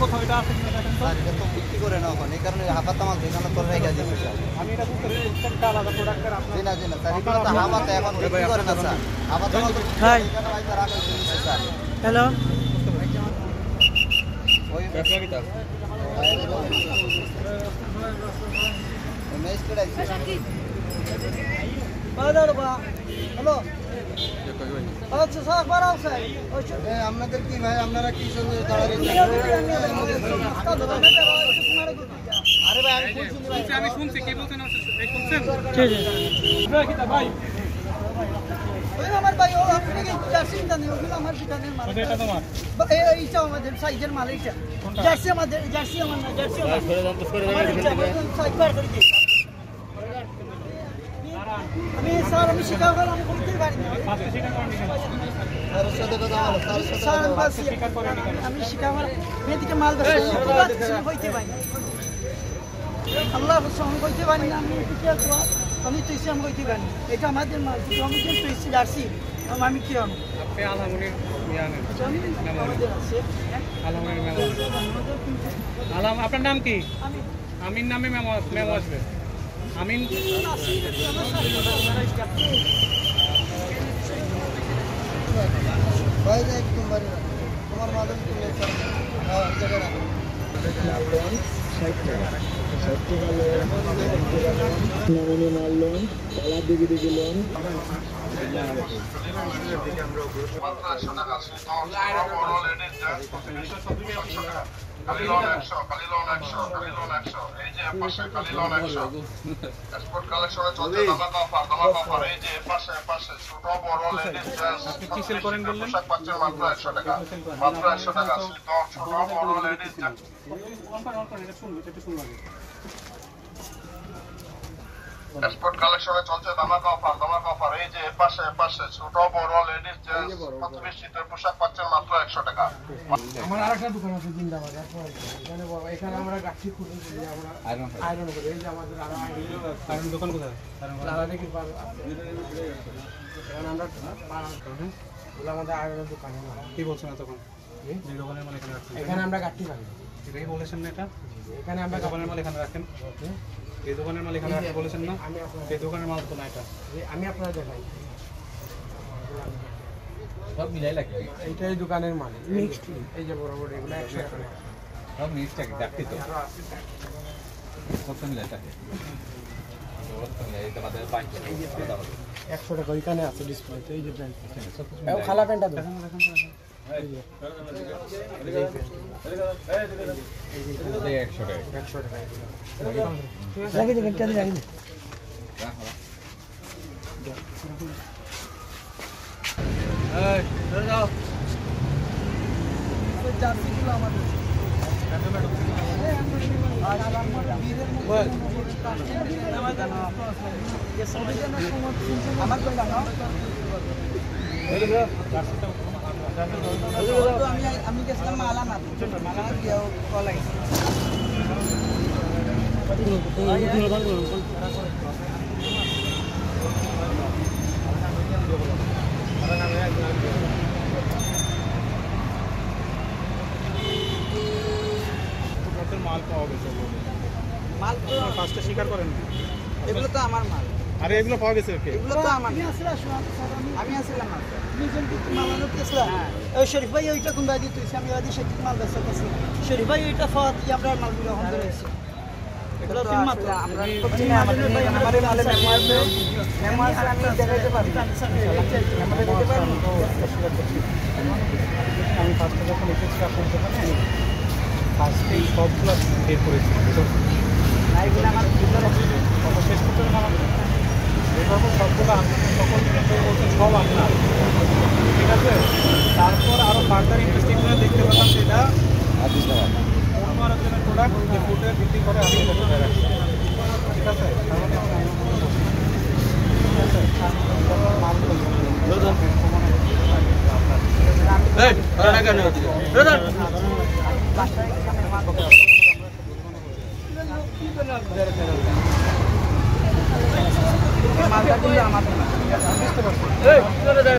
কোথাও এটা আছে কিনা দেখেন তো। এটা তো বিক্রি করে না ওখানে, এই কারণে হাফাতা মাল এখানে তো রেখে দিয়েছে স্যার। আমি এটা বুঝতে পারি প্রত্যেকটা আলাদা প্রোডাক্টের আপনার জি না স্যার, এগুলো তো হাফাতা এখন বিক্রি করে না স্যার। হাফাতা মাল তো হাই এখানে রাখা রাখা হয়েছে স্যার। হ্যালো ওই ব্যবসা কি তা মেস করে আইছে। বাজার বা হ্যালো আচ্ছা স্যার বাড়াও স্যার আপনাদের কি ভাই, আপনারা কি সঙ্গে দাঁড়ালে? আরে ভাই আমি শুনছি ভাই, আমি শুনছি কি বলছেন এই শুনছেন ঠিক আছে কি তা ভাই ওই আমার ভাই ও আপনি কি জার্সি জানেন ওগুলো আমার দোকানের মাল এটা তোমার এইটা আমাদের সাইজের মাল এইটা জার্সি আমাদের জার্সি আমার না জার্সি আমার সাইজ বার করে দিই আমি স্যার আমি শিকার করলাম আমি করতেই পারি না ফার্স্টে স্বীকার করেন নি তার সাথে কথা বলো, তার সাথে স্যার কথা বলো। বাস স্বীকার করেন নি কেন আমি শিকার মেয়েদিকে মাল বেচতে হইতে পারি না আল্লাহ সঙ্গ হইতে পারি না আমি এদিকে আমি তুইছি আমি হইতে পারি না এটা আমাদের মাল কিন্তু আমি যে তুইছি জার্সি আমি কি হব আপনি আলহামদুলিল্লাহ মিয়ানে আমি আমাদের আছে আলহামদুলিল্লাহ আলাম আপনার নাম কি আমি আমিন নামে মেমো আসবে আমিন ভাই দেখ তোমার তোমার মাদন কি লেখা? হ্যাঁ এই জায়গায় রাখো। 60 টাকা নমুনা মাল লোন, কলা দিকে লোন। খালি লোন 100 এই যে পাশে খালি লোন 100 এক্সপোর্ট কালেকশনে চলছে দামা অফার এই যে পাশে ছোট বড় লেডিস জেন্টস কি সেল করেন বললেন পোশাক পাচ্ছেন মাত্র 100 টাকা মাত্র 100 টাকা ছোট বড় লেডিস জেন্টস এটা শুনুন একটু শুনুন আগে এক্সপোর্ট কালেকশনে চলছে দামা অফার এই যে পাশে ছোট বড় লেডিস জেন্টস প্রতিটি শীতের পোশাক পাচ্ছেন মাত্র 100 টাকা আমার আরেকটা দোকান আছে জিন্দাবাদ এখানে বাবা এখানে আমরা গাছি খুলে দিই আমরা আয়রন করি এই যে আমাদের আয়রন দোকান কোথায় লালা দেখি পার এখানে আমরা ওগুলো আমাদের আয়রনের দোকানে কি বলছেন তখন যে দোকানের মাল এখানে রাখছেন এখানে আমরা গাঠি পাই এটাই বলেছেন না এটা এখানে আমরা দোকানের মাল এখানে রাখেন এই দোকানের মাল এখানে রাখতে বলেছেন না এই দোকানের মাল তো না এটা আমি আপনারা দেখাই সব মিলাই লাগে। এইটাই দোকানের মাল মিক্সড এই যে বড় বড় এগুলো 100 টাকা সব মিক্স থাকে দেখতে তো। কত মিলাই থাকে? কত মিলাই এটা বাদে 100 টাকা এখানে আছে ডিসপ্লেতে এই যে ব্র্যান্ড এই খালা প্যান্টটা দেখেন এই যে 100 টাকা। 100 টাকা লাগে যে একটা লাগে এই ধরে যাও। জার্সিগুলো আমাদের আমার তো জানো আমি গেছিলাম মালা না মালা দিয়েও কল আইছে মাল পাওয়া গেছে মাল তো ফার্স্টে স্বীকার করেন এগুলো তো আমার মাল আরে এগুলো পাওয়া গেছে ওকে এগুলো তো আমার আমি আসলাম না মালানো কেসলাম ওই শরীফ ভাই ওইটা কোন বাদি তুই আমি বাদি সেটি মাল বেচা করছি শরীফ ভাই ওইটা ফাত কি আমরা মালগুলো হন ধরেছি এগুলো তিন মাত্র আমরা আমাদের মালে মেমোয়ার আমি দেখাইতে পারি আমাদের দিতে পারি আমি ফার্স্টে যখন এসেছি আপনার দোকানে ফার্স্টে এই সবগুলো বের করেছি না এগুলো আমার ভিতরে কত শেষ করতে আমার এইভাবে সবগুলো সকল বলছেন সব আপনার ঠিক আছে তারপর আরও ফার্দার ইনভেস্টিগেশনে দেখতে পেলাম সেটা অন্য আরেকজনের প্রোডাক্ট যে ফুডে বিক্রি করে আমি এটা ধরে রাখছি। ঠিক আছে, তার মানে মালটা দিলে আমার